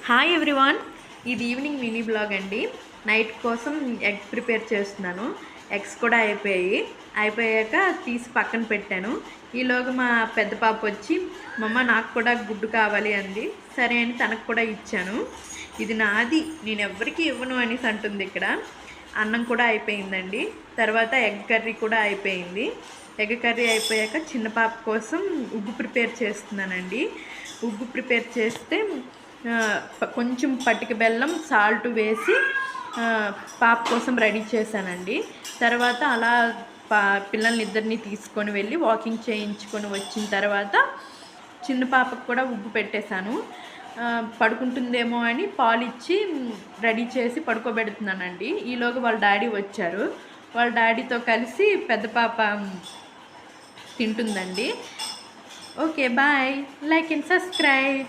Hi everyone, ఇది evening mini blog అండి. Night కోసం ఎగ్ ప్రిపేర్ చేస్తున్నాను. ఎగ్స్ కూడా అయిపోయాక తీసి పక్కన పెట్టాను. ఈలోగా మా పెద్ద పాప వచ్చి మమ్మ నాకు కూడా గుడ్డు కావాలి అంది. సరే అని తనకు కూడా ఇచ్చాను. ఇది నాది, నేను ఎవరికి ఇవ్వను అనేసి అంటుంది. ఇక్కడ అన్నం కూడా అయిపోయిందండి. తర్వాత ఎగ్ కర్రీ కూడా అయిపోయింది. ఎగ్ కర్రీ అయిపోయాక చిన్న పాప కోసం ఉగ్గు ప్రిపేర్ చేస్తున్నానండి. ఉగ్గు ప్రిపేర్ చేస్తే కొంచెం పటిక బెల్లం సాల్ట్ వేసి పాప కోసం రెడీ చేశానండి. తర్వాత అలా పిల్లల్ని ఇద్దరిని తీసుకొని వెళ్ళి వాకింగ్ చేయించుకొని వచ్చిన తర్వాత చిన్న పాపకు కూడా ఉగ్గు పెట్టేశాను. పడుకుంటుందేమో అని పాలు ఇచ్చి రెడీ చేసి పడుకోబెడుతున్నానండి. ఈలోగా వాళ్ళ డాడీ వచ్చారు. వాళ్ళ డాడీతో కలిసి పెద్ద పాప తింటుందండి. Okay, bye. Like and subscribe.